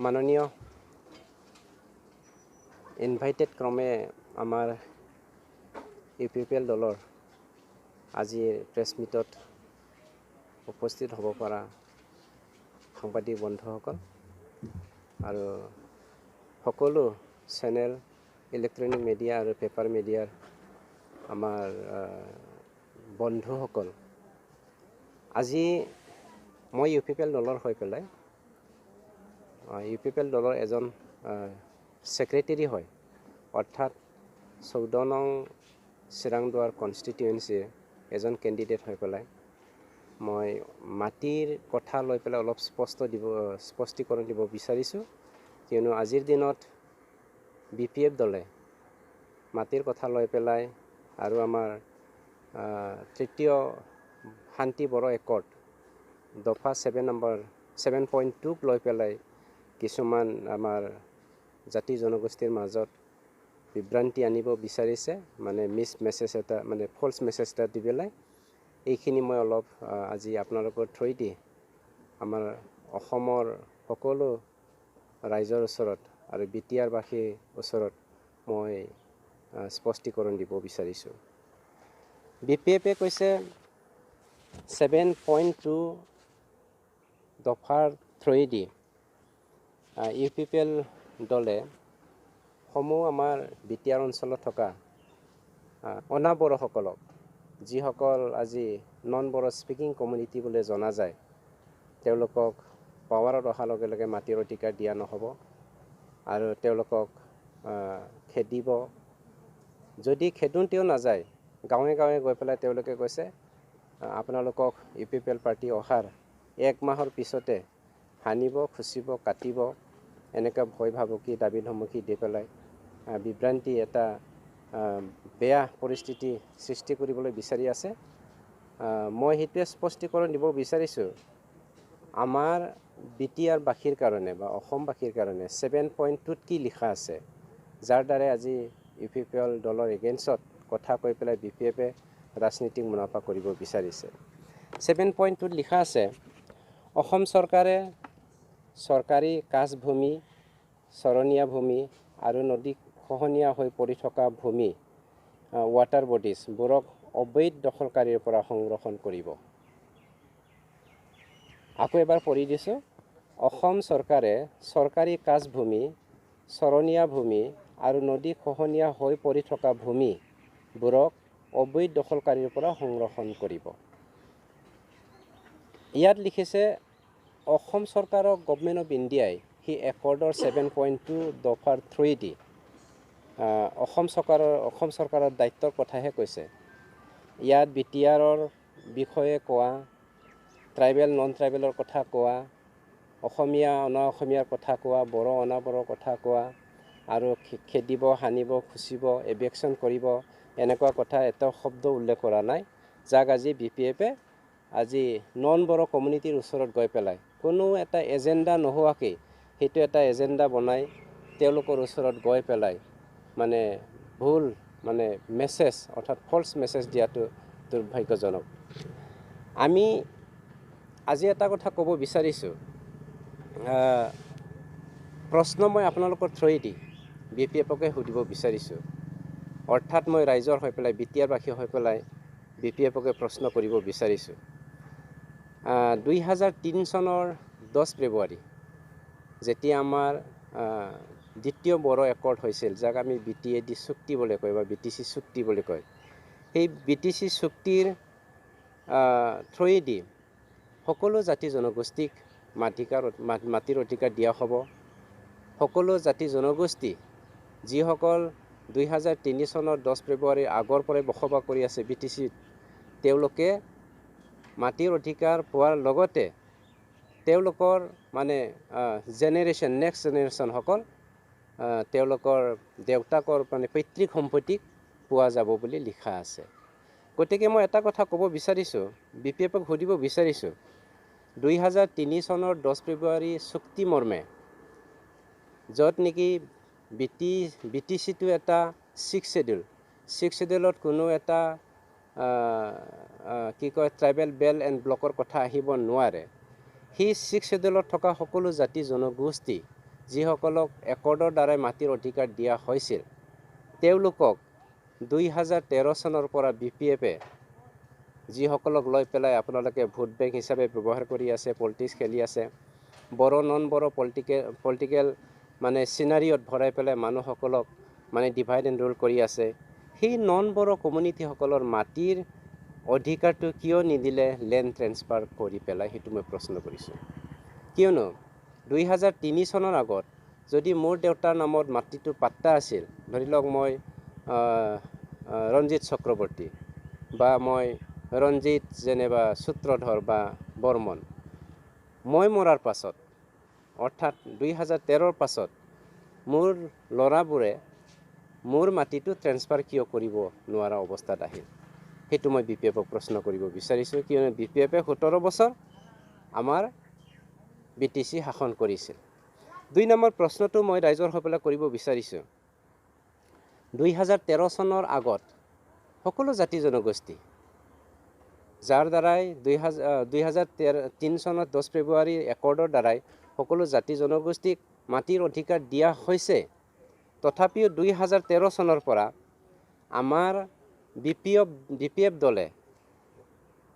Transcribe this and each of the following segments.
মাননীয় ইনভাইটেড ক্ৰমে আমাৰ UPPL দলৰ আজি প্ৰেছ মিটত উপস্থিত হ'ব পৰা সাংবাদিক বন্ধুসকল আৰু সকলো চেনেল ইলেক্ট্ৰনিক মিডিয়া আৰু পেপাৰ মিডিয়াৰ আমাৰ বন্ধুসকল আজি মই UPPL দলৰ হৈ পেলাই UPPL দলৰ এজন সেক্ৰেটাৰী হয় অৰ্থাৎ 14 নং চিৰাংদুৱাৰ কনষ্টিটুৱেন্সিৰ এজন কেণ্ডিডেট হৈ পেলাই মই মাটিৰ কথা লৈ পেলাই অলপ স্পষ্টীকৰণ দিব বিচাৰিছোঁ কিয়নো আজিৰ দিনত BPF দলে মাটিৰ কথা লৈ পেলাই আৰু আমাৰ তৃতীয় শান্তি বড় একৰ্ড দফা 7.2 লৈ পেলাই কিছুমান আমাৰ জাতি জনগোষ্ঠীৰ মাজত বিভ্ৰান্তি আনিব বিচাৰিছে মানে মিছ মেছেজ এটা মানে ফলছ মেছেজ এটা দি পেলাই এইখিনি মই অলপ আজি আপোনালোকৰ থ্ৰুই দি আমাৰ অসমৰ সকলো ৰাইজৰ ওচৰত আৰু BTR বাসীৰ ওচৰত মই স্পষ্টীকৰণ দিব বিচাৰিছোঁ BPF-এ কৈছে 7.2 দফাৰ থ্ৰুই দি UPPL দলে সমূহ আমাৰ BTR অঞ্চলত থকা অনাবড়োসকলক যিসকল আজি নন বড়ো স্পিকিং কমিউনিটি বুলি জনা যায় তেওঁলোকক পাৱাৰত অহাৰ লগে লগে মাটিৰ অধিকাৰ দিয়া নহ'ব আৰু তেওঁলোকক খেদিব যদি খেদোঁতেও নাযায় গাঁৱে গাঁৱে গৈ পেলাই তেওঁলোকে কৈছে আপোনালোকক UPPL পাৰ্টি অহাৰ 1 মাহৰ পিছতে হানিব খুচিব কাটিব এনেকুৱা ভয় ভাবুকি দাবী ধমকি দি পেলাই বিভ্ৰান্তি এটা বেয়া পৰিস্থিতি সৃষ্টি কৰিবলৈ বিচাৰি আছে মই হেতুৱে স্পষ্টীকৰণ দিব বিচাৰিছোঁ আমাৰ BTR বাসীৰ কাৰণে বা অসমবাসীৰ কাৰণে 7.2 কি লিখা আছে যাৰ দ্বাৰা আজি UPPL দলৰ এগেইনষ্টত কথা কৈ পেলাই BPF-এ ৰাজনীতিক মুনাফা কৰিব বিচাৰিছে 7.2 লিখা আছে অসম চৰকাৰে চৰকাৰী কাজ ভূমি চৰণীয়া ভূমি আৰু নদী খহনীয়া হৈ পৰি থকা ভূমি ৱাটাৰ বডিজবোৰক অবৈধ দখলকাৰীৰ পৰা সংৰক্ষণ কৰিব আকৌ এবাৰ পঢ়ি দিছোঁ অসম চৰকাৰে চৰকাৰী কাজ ভূমি চৰণীয়া ভূমি আৰু নদী খহনীয়া হৈ পৰি থকা ভূমিবোৰক অবৈধ দখলকাৰীৰ পৰা সংৰক্ষণ কৰিব ইয়াত লিখিছে অসম চৰকাৰক গভৰ্ণমেণ্ট অফ ইণ্ডিয়াই হি একৰ্ডৰ 7.2 দফাৰ থ্ৰুই দি অসম চৰকাৰৰ দায়িত্বৰ কথাহে কৈছে ইয়াত BTR-ৰ বিষয়ে কোৱা ট্ৰাইবেল নন ট্ৰাইবেলৰ কথা কোৱা অসমীয়া অনা অসমীয়াৰ কথা কোৱা বড়ো অনা বড়োৰ কথা কোৱা আৰু খেদিব হানিব খুচিব এভেকশ্যন কৰিব এনেকুৱা কথা এটা শব্দ উল্লেখ কৰা নাই যাক আজি BPF-এ আজি নন বড়ো কমিউনিটিৰ ওচৰত গৈ পেলাই কোনো এটা এজেণ্ডা নোহোৱাকৈ সেইটো এটা এজেণ্ডা বনাই তেওঁলোকৰ ওচৰত গৈ পেলাই মানে ভুল মানে মেছেজ অৰ্থাৎ ফলছ মেছেজ দিয়াটো দুৰ্ভাগ্যজনক আমি আজি এটা কথা ক'ব বিচাৰিছোঁ প্ৰশ্ন মই আপোনালোকৰ থ্ৰুই দি BPF-কে সুধিব বিচাৰিছোঁ অৰ্থাৎ মই ৰাইজৰ হৈ পেলাই BTR বাসী হৈ পেলাই BPF-কে প্ৰশ্ন কৰিব বিচাৰিছোঁ 2003 চনৰ 10 ফেব্ৰুৱাৰী যেতিয়া আমাৰ দ্বিতীয় বড়ো একৰ্ড হৈছিল যাক আমি BTAD চুক্তি বুলি কয় বা BTC চুক্তি বুলি কয় সেই BTC চুক্তিৰ থ্ৰুই দি সকলো জাতি জনগোষ্ঠীক মাটিৰ অধিকাৰ দিয়া হ'ব সকলো জাতি জনগোষ্ঠী যিসকল 2003 চনৰ 10 ফেব্ৰুৱাৰীৰ আগৰ পৰাই বসবাস কৰি আছে BTC-ত তেওঁলোকে মাটিৰ অধিকাৰ পোৱাৰ লগতে তেওঁলোকৰ মানে জেনেৰেশ্যন নেক্সট জেনেৰেশ্যনসকল তেওঁলোকৰ দেউতাকৰ মানে পৈতৃক সম্পত্তিক পোৱা যাব বুলি লিখা আছে গতিকে মই এটা কথা ক'ব বিচাৰিছোঁ BPF-ক সুধিব বিচাৰিছোঁ 2003 চনৰ 10 ফেব্ৰুৱাৰী চুক্তি মৰ্মে য'ত নেকি BTC-টো এটা 6 শেডিউলত কোনো এটা কি কয় ট্ৰাইবেল বেল্ট এণ্ড ব্লকৰ কথা আহিব নোৱাৰে সেই 6 শেডিউলত থকা সকলো জাতি জনগোষ্ঠী যিসকলক একৰ্ডৰ দ্বাৰাই মাটিৰ অধিকাৰ দিয়া হৈছিল তেওঁলোকক 2013 চনৰ পৰা BPF-এ যিসকলক লৈ পেলাই আপোনালোকে ভোট বেংক হিচাপে ব্যৱহাৰ কৰি আছে, পলিটিক্স খেলি আছে, বড়ো নন বড়ো পলিটিকেল মানে চিনাৰিঅত ভৰাই পেলাই মানুহসকলক মানে ডিভাইড এণ্ড ৰুল কৰি আছে। সেই নন বড়ো কমিউনিটিসকলৰ মাটিৰ অধিকাৰটো কিয় নিদিলে লেণ্ড ট্ৰেন্সফাৰ কৰি পেলাই, সেইটো মই প্ৰশ্ন কৰিছোঁ। কিয়নো 2003 চনৰ আগত যদি মোৰ দেউতাৰ নামত মাটিটো পাট্টা আছিল, ধৰি লওক মই ৰঞ্জিত চক্ৰৱৰ্তী বা মই ৰঞ্জিত যেনিবা সূত্ৰধৰ বা বৰ্মন, মই মৰাৰ পাছত অৰ্থাৎ 2013ৰ পাছত মোৰ ল'ৰাবোৰে মোৰ মাটিটো ট্ৰেন্সফাৰ কিয় কৰিব নোৱাৰা অৱস্থাত আহিল, সেইটো মই BPF-ক প্ৰশ্ন কৰিব বিচাৰিছোঁ। কিয়নো BPF-এ 17 বছৰ আমাৰ BTC শাসন কৰিছিল। 2 নম্বৰ প্ৰশ্নটো মই ৰাইজৰ হৈ পেলাই কৰিব বিচাৰিছোঁ। 2013 চনৰ আগত সকলো জাতি জনগোষ্ঠী যাৰ দ্বাৰাই 2003 চনত 10 ফেব্ৰুৱাৰী একৰ্ডৰ দ্বাৰাই সকলো জাতি জনগোষ্ঠীক মাটিৰ অধিকাৰ দিয়া হৈছে, তথাপিও 2013 চনৰ পৰা আমাৰ BPF দলে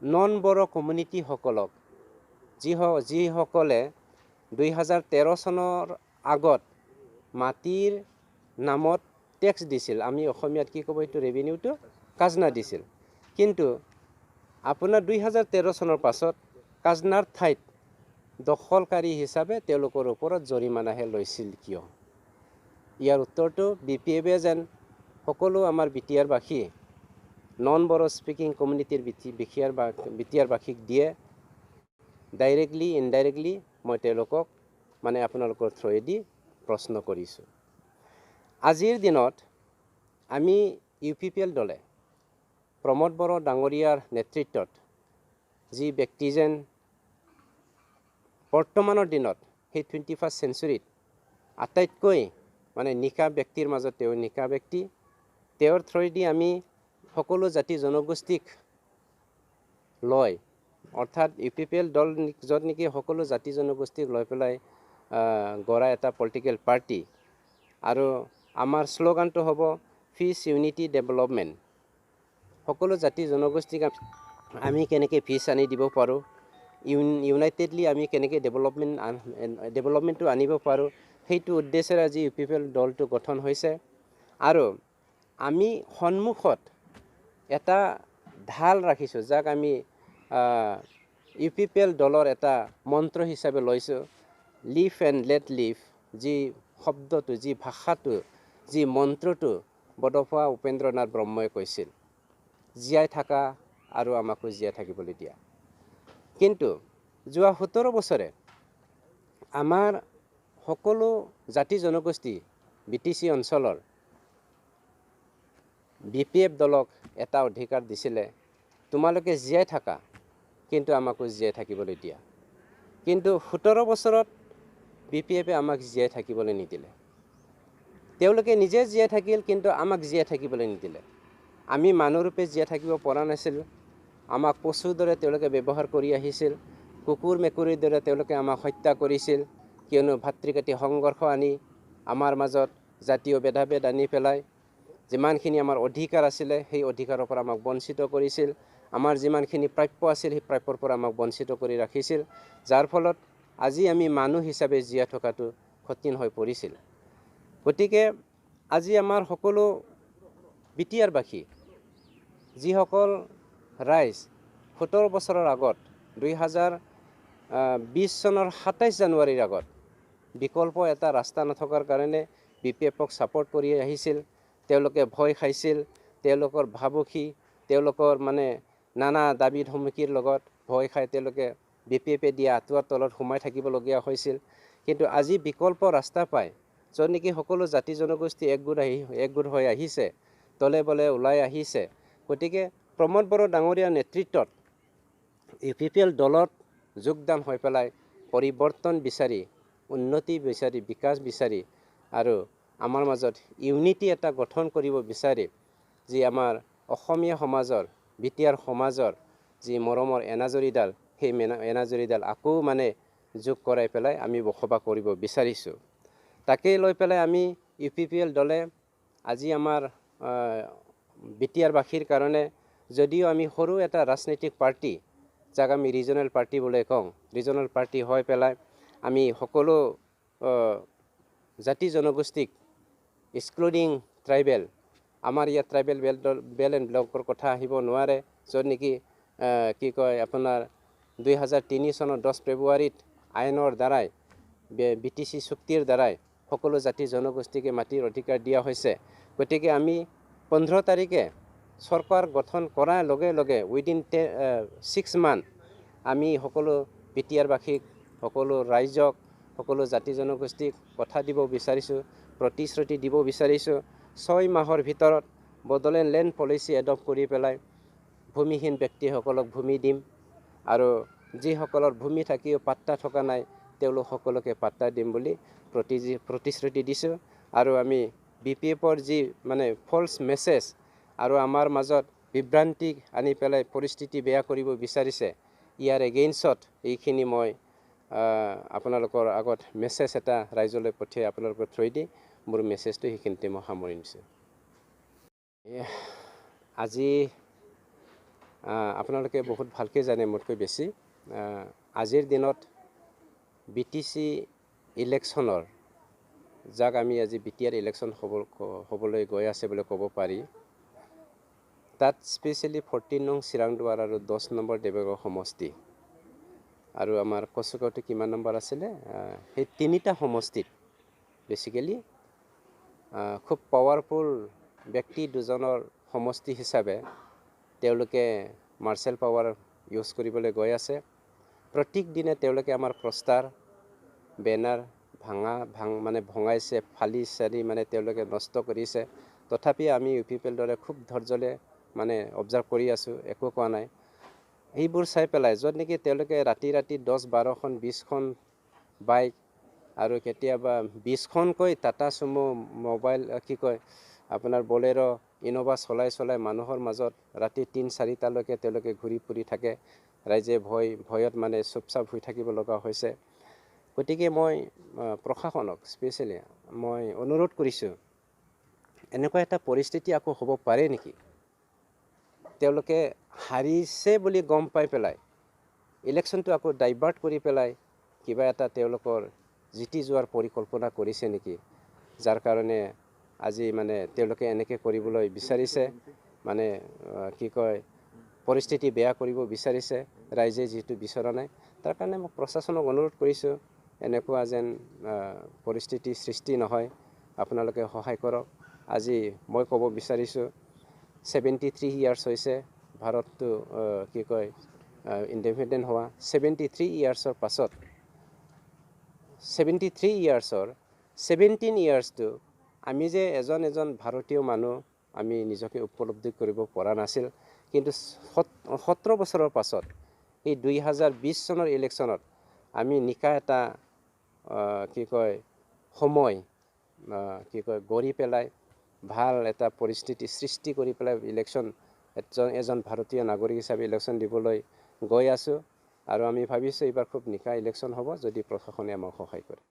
নন বড়ো কমিউনিটিসকলক যিসকলে 2013 চনৰ আগত মাটিৰ নামত টেক্স দিছিল, আমি অসমীয়াত কি ক'ব এইটো ৰেভিনিউটো খাজনা দিছিল, কিন্তু আপোনাৰ 2013 চনৰ পাছত খাজনাৰ ঠাইত দখলকাৰী হিচাপে তেওঁলোকৰ ওপৰত জৰিমনাহে লৈছিল কিয়? ইয়াৰ উত্তৰটো BPF-এ যেন সকলো আমাৰ বিটিয়াৰবাসী নন বড়ো স্পিকিং কমিউনিটিৰ বিটিয়াৰবাসীক দিয়ে, ডাইৰেক্টলি ইনডাইৰেক্টলি মই তেওঁলোকক মানে আপোনালোকৰ থ্ৰুৱেদি প্ৰশ্ন কৰিছোঁ। আজিৰ দিনত আমি UPPL দলে প্ৰমোদ বড়ো ডাঙৰীয়াৰ নেতৃত্বত যি ব্যক্তিজন বৰ্তমানৰ দিনত সেই 21st চেঞ্চুৰীত আটাইতকৈ মানে নিকা ব্যক্তিৰ মাজত তেওঁ নিকা ব্যক্তি, তেওঁৰ থ্ৰুৱেদি আমি সকলো জাতি জনগোষ্ঠীক লয়, অৰ্থাৎ UPPL দল য'ত নেকি সকলো জাতি জনগোষ্ঠীক লৈ পেলাই গঢ়া এটা পলিটিকেল পাৰ্টি, আৰু আমাৰ শ্লোগানটো হ'ব পিচ ইউনিটি ডেভেলপমেণ্ট। সকলো জাতি জনগোষ্ঠীক আমি কেনেকৈ পিচ আনি দিব পাৰোঁ, ইউনাইটেডলি আমি কেনেকৈ ডেভেলপমেণ্টটো আনিব পাৰোঁ, সেইটো উদ্দেশ্যেৰে আজি UPPL দলটো গঠন হৈছে। আৰু আমি সন্মুখত এটা ঢাল ৰাখিছোঁ, যাক আমি UPPL দলৰ এটা মন্ত্ৰ হিচাপে লৈছোঁ, লিভ এণ্ড লেট লিভ। যি শব্দটো, যি ভাষাটো, যি মন্ত্ৰটো বডফা উপেন্দ্ৰনাথ ব্ৰহ্মই কৈছিল, জীয়াই থকা আৰু আমাকো জীয়াই থাকিবলৈ দিয়া। কিন্তু যোৱা 17 বছৰে আমাৰ সকলো জাতি জনগোষ্ঠী BTC অঞ্চলৰ BPF দলক এটা অধিকাৰ দিছিলে, তোমালোকে জীয়াই থাকা কিন্তু আমাকো জীয়াই থাকিবলৈ দিয়া। কিন্তু 17 বছৰত BPF-এ আমাক জীয়াই থাকিবলৈ নিদিলে। তেওঁলোকে নিজে জীয়াই থাকিল কিন্তু আমাক জীয়াই থাকিবলৈ নিদিলে। আমি মানুহৰূপে জীয়াই থাকিব পৰা নাছিল, আমাক পশুৰ দৰে তেওঁলোকে ব্যৱহাৰ কৰি আহিছিল, কুকুৰ মেকুৰীৰ দৰে তেওঁলোকে আমাক হত্যা কৰিছিল, কিয়নো ভাতৃকাতি সংঘৰ্ষ আনি আমাৰ মাজত জাতীয় ভেদাভেদ আনি পেলাই যিমানখিনি আমাৰ অধিকাৰ আছিলে সেই অধিকাৰৰ পৰা আমাক বঞ্চিত কৰিছিল, আমাৰ যিমানখিনি প্ৰাপ্য আছিল সেই প্ৰাপ্যৰ পৰা আমাক বঞ্চিত কৰি ৰাখিছিল, যাৰ ফলত আজি আমি মানুহ হিচাপে জীয়াই থকাটো কঠিন হৈ পৰিছিল। গতিকে আজি আমাৰ সকলো বিটিয়াৰবাসী, যিসকল ৰাইজ 17 বছৰৰ আগত 2020 চনৰ 27 জানুৱাৰীৰ আগত বিকল্প এটা ৰাস্তা নথকাৰ কাৰণে BPF-ক ছাপোৰ্ট কৰি আহিছিল, তেওঁলোকে ভয় খাইছিল, তেওঁলোকৰ ভাবুকি, তেওঁলোকৰ মানে নানা দাবী ধমকিৰ লগত ভয় খাই তেওঁলোকে BPF-এ দিয়া আঁঠুৱাৰ তলত সোমাই থাকিবলগীয়া হৈছিল। কিন্তু আজি বিকল্প ৰাস্তা পায়, য'ত নেকি সকলো জাতি জনগোষ্ঠী একগোট হৈ আহিছে, দলে বলে ওলাই আহিছে। গতিকে প্ৰমোদ বড়ো ডাঙৰীয়াৰ নেতৃত্বত UPPL দলত যোগদান হৈ পেলাই পৰিৱৰ্তন বিচাৰি, উন্নতি বিচাৰি, বিকাশ বিচাৰি আৰু আমাৰ মাজত ইউনিটি এটা গঠন কৰিব বিচাৰি যি আমাৰ অসমীয়া সমাজৰ, বিটিয়াৰ সমাজৰ যি মৰমৰ এনাজৰীডাল, সেই এনাজৰীডাল আকৌ মানে যোগ কৰাই পেলাই আমি বসবাস কৰিব বিচাৰিছোঁ। তাকেই লৈ পেলাই আমি UPPL দলে আজি আমাৰ বিটিয়াৰবাসীৰ কাৰণে যদিও আমি সৰু এটা ৰাজনৈতিক পাৰ্টি যাক আমি ৰিজনেল পাৰ্টি বুলি কওঁ, ৰিজনেল পাৰ্টি হৈ পেলাই আমি সকলো জাতি জনগোষ্ঠীক এক্সক্লুডিং ট্ৰাইবেল, আমাৰ ইয়াত ট্ৰাইবেল বেল্ট এণ্ড ব্লকৰ কথা আহিব নোৱাৰে, য'ত নেকি কি কয় আপোনাৰ 2003 চনৰ 10 ফেব্ৰুৱাৰীত আইনৰ দ্বাৰাই BTC চুক্তিৰ দ্বাৰাই সকলো জাতি জনগোষ্ঠীকে মাটিৰ অধিকাৰ দিয়া হৈছে। গতিকে আমি 15 তাৰিখে চৰকাৰ গঠন কৰাৰ লগে লগে উইদিন 6 মান্থ আমি সকলো বিটিয়াৰবাসীক, সকলো ৰাইজক, সকলো জাতি জনগোষ্ঠীক কথা দিব বিচাৰিছোঁ, প্ৰতিশ্ৰুতি দিব বিচাৰিছোঁ 6 মাহৰ ভিতৰত বডোলেণ্ড লেণ্ড পলিচি এডপ্ট কৰি পেলাই ভূমিহীন ব্যক্তিসকলক ভূমি দিম, আৰু যিসকলৰ ভূমি থাকিও পাট্টা থকা নাই তেওঁলোক সকলোকে পাট্টা দিম বুলি প্ৰতিশ্ৰুতি দিছোঁ। আৰু আমি BPFৰ যি মানে ফল্ছ মেছেজ আৰু আমাৰ মাজত বিভ্ৰান্তি আনি পেলাই পৰিস্থিতি বেয়া কৰিব বিচাৰিছে, ইয়াৰ এগেইনষ্টত এইখিনি মই আপোনালোকৰ আগত মেছেজ এটা ৰাইজলৈ পঠিয়াই আপোনালোকৰ থ্ৰুৱেদি দি মোৰ মেছেজটো সেইখিনিতে মই সামৰি নিছোঁ। আজি আপোনালোকে বহুত ভালকৈ জানে মোতকৈ বেছি, আজিৰ দিনত BTC ইলেকশ্যনৰ, যাক আমি আজি BTR ইলেকশ্যন হ'বলৈ গৈ আছে বুলি ক'ব পাৰি, তাত স্পেচিয়েলি 14 নং চিৰাংদুৱাৰ আৰু 10 নম্বৰ দেৱগাঁও সমষ্টি আৰু আমাৰ কচুগাঁওটো কিমান নম্বৰ আছিলে, সেই 3টা সমষ্টিত বেচিকেলি খুব পাৱাৰফুল ব্যক্তি দুজনৰ সমষ্টি হিচাপে তেওঁলোকে মাৰ্চেল পাৱাৰ ইউজ কৰিবলৈ গৈ আছে। প্ৰত্যেক দিনে তেওঁলোকে আমাৰ প্ৰস্তাৰ বেনাৰ ভঙাইছে, ফালি চাৰি মানে তেওঁলোকে নষ্ট কৰিছে। তথাপি আমি UPPL দৰে খুব ধৈৰ্য্যৰে মানে অবজাৰ্ভ কৰি আছোঁ, একো কোৱা নাই। এইবোৰ চাই পেলাই য'ত নেকি তেওঁলোকে ৰাতি 10-12খন 20খন বাইক আৰু কেতিয়াবা 20খনকৈ টাটা চুমো, মোবাইল কি কয় আপোনাৰ বলেৰো, ইন'ভা চলাই মানুহৰ মাজত ৰাতি 3-4টালৈকে তেওঁলোকে ঘূৰি ফুৰি থাকে। ৰাইজে ভয়ত মানে চুপচাপ হৈ থাকিব লগা হৈছে। গতিকে মই প্ৰশাসনক স্পেচিয়েলি মই অনুৰোধ কৰিছোঁ, এনেকুৱা এটা পৰিস্থিতি আকৌ হ'ব পাৰে নেকি? তেওঁলোকে হাৰিছে বুলি গম পাই পেলাই ইলেকশ্যনটো আকৌ ডাইভাৰ্ট কৰি পেলাই কিবা এটা তেওঁলোকৰ জিতি যোৱাৰ পৰিকল্পনা কৰিছে নেকি, যাৰ কাৰণে আজি মানে তেওঁলোকে এনেকৈ কৰিবলৈ বিচাৰিছে, মানে কি কয় পৰিস্থিতি বেয়া কৰিব বিচাৰিছে, ৰাইজে যিটো বিচৰা নাই। তাৰ কাৰণে মই প্ৰশাসনক অনুৰোধ কৰিছোঁ, এনেকুৱা যেন পৰিস্থিতি সৃষ্টি নহয়, আপোনালোকে সহায় কৰক। আজি মই ক'ব বিচাৰিছোঁ 73 ইয়াৰ্ছ হৈছে ভাৰতটো কি কয় ইণ্ডিপেণ্ডেণ্ট হোৱা। 73 ইয়াৰ্ছৰ পাছত 73 ইয়াৰ্ছৰ 17 ইয়াৰ্ছটো আমি যে এজন ভাৰতীয় মানুহ আমি নিজকে উপলব্ধি কৰিব পৰা নাছিল, কিন্তু 17 বছৰৰ পাছত এই 2020 চনৰ ইলেকশ্যনত আমি নিকা এটা কি কয় সময় কি কয় গঢ়ি পেলাই ভাল এটা পৰিস্থিতি সৃষ্টি কৰি পেলাই ইলেকশ্যন এজন ভাৰতীয় নাগৰিক হিচাপে ইলেকশ্যন দিবলৈ গৈ আছোঁ। আৰু আমি ভাবিছোঁ এইবাৰ খুব নিকা ইলেকশ্যন হ'ব যদি প্ৰশাসনে আমাক সহায় কৰে।